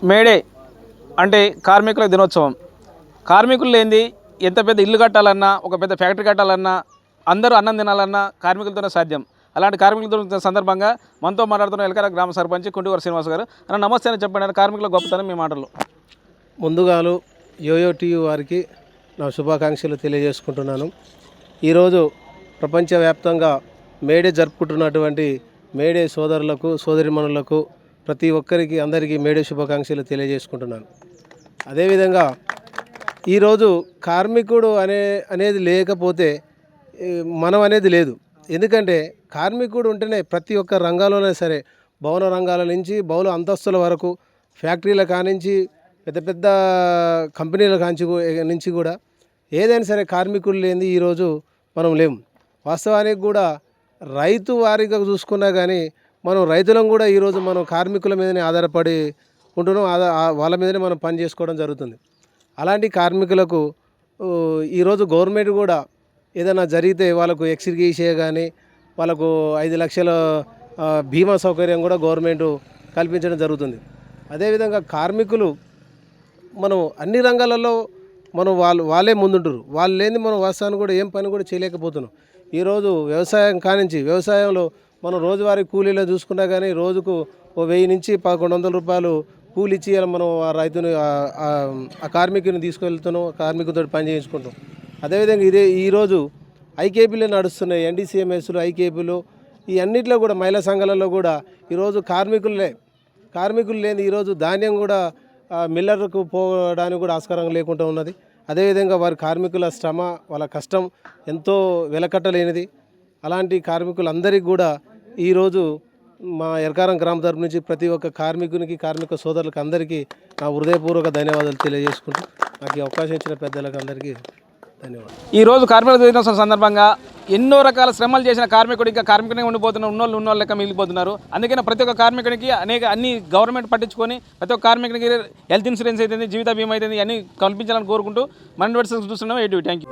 May Day అంటే కార్మికుల దినోత్సవం. కార్మికులు లేనిది ఎంత పెద్ద ఇల్లు కట్టాలన్నా, ఒక పెద్ద ఫ్యాక్టరీ కట్టాలన్నా, అందరూ అన్నం తినాలన్నా కార్మికులతోనే సాధ్యం. అలాంటి కార్మికులతో సందర్భంగా మనతో మాట్లాడుతున్న ఎలకర గ్రామ సర్పంచ్ కుంటివారి శ్రీనివాస్ గారు. అన్న నమస్తే అని చెప్పండి. కార్మికుల గొప్పతనం మీ మాటలు. ముందుగాలు యోయో టీవీ వారికి నా శుభాకాంక్షలు తెలియజేసుకుంటున్నాను. ఈరోజు ప్రపంచవ్యాప్తంగా మేడే జరుపుకుంటున్నటువంటి మేడే సోదరులకు సోదరిమణులకు ప్రతి ఒక్కరికి అందరికీ మేడే శుభాకాంక్షలు తెలియజేసుకుంటున్నాను. అదేవిధంగా ఈరోజు కార్మికుడు అనేది లేకపోతే మనం అనేది లేదు. ఎందుకంటే కార్మికుడు ఉంటేనే ప్రతి ఒక్క రంగాల్లోనే సరే, భవన రంగాల నుంచి బహుళ అంతస్తుల వరకు, ఫ్యాక్టరీల కానించి పెద్ద పెద్ద కంపెనీల నుంచి కూడా ఏదైనా సరే కార్మికులు లేనిది ఈరోజు మనం లేము. వాస్తవానికి కూడా రైతు వారిగా చూసుకున్నా కానీ మనం రైతులను కూడా ఈరోజు మనం కార్మికుల మీదనే ఆధారపడి ఉంటున్నాం. వాళ్ళ మీదనే మనం పని చేసుకోవడం జరుగుతుంది. అలాంటి కార్మికులకు ఈరోజు గవర్నమెంట్ కూడా ఏదైనా జరిగితే వాళ్ళకు ఎక్స్గ్రేషియా కానీ వాళ్ళకు 5 లక్షల బీమా సౌకర్యం కూడా గవర్నమెంట్ కల్పించడం జరుగుతుంది. అదేవిధంగా కార్మికులు మనం అన్ని రంగాలలో వాళ్ళే ముందుంటారు. వాళ్ళు లేని మనం వాస్తవాన్ని కూడా ఏం పని కూడా చేయలేకపోతున్నాం. ఈరోజు వ్యవసాయం కానించి వ్యవసాయంలో మనం రోజువారీ కూలీలో చూసుకున్నా కానీ రోజుకు 1000 నుంచి 1100 రూపాయలు కూలి ఇచ్చి మనం ఆ రైతుని ఆ కార్మికుని తీసుకెళ్తున్నాం, కార్మికుతో పని చేయించుకుంటాం. అదేవిధంగా ఈరోజు ఐకేపీలు నడుస్తున్నాయి, ఎన్డీసీఎంఎస్లు, ఐకేపీలు, ఈ అన్నింటిలో కూడా మహిళా సంఘాలలో కూడా ఈరోజు కార్మికులు లేని ఈరోజు ధాన్యం కూడా మిల్లర్లకు పోవడానికి కూడా ఆస్కారం లేకుండా ఉన్నది. అదేవిధంగా వారి కార్మికుల శ్రమ, వాళ్ళ కష్టం ఎంతో వెలకట్టలేనిది. అలాంటి కార్మికులందరికీ కూడా ఈరోజు మా ఎరకారం గ్రామ తరపు నుంచి ప్రతి ఒక్క కార్మికునికి, కార్మిక సోదరులకు అందరికీ నా హృదయపూర్వక ధన్యవాదాలు తెలియజేసుకుంటూ నాకు ఈ అవకాశం ఇచ్చిన పెద్దలకు అందరికీ ధన్యవాదాలు. ఈరోజు కార్మికుల దినోత్సవం సందర్భంగా ఎన్నో రకాల శ్రమలు చేసిన కార్మికుడు ఇంకా కార్మికునే ఉండిపోతున్నారు, ఉన్నోళ్ళు లెక్క మిగిలిపోతున్నారు. అందుకని ప్రతి ఒక్క కార్మికునికి అన్ని గవర్నమెంట్ పట్టించుకొని ప్రతి ఒక్క కార్మికునికి హెల్త్ ఇన్సూరెన్స్ అయితే, జీవిత బీమా అయితే అన్నీ కల్పించాలని కోరుకుంటూ మన చూస్తున్నాం. Thank you.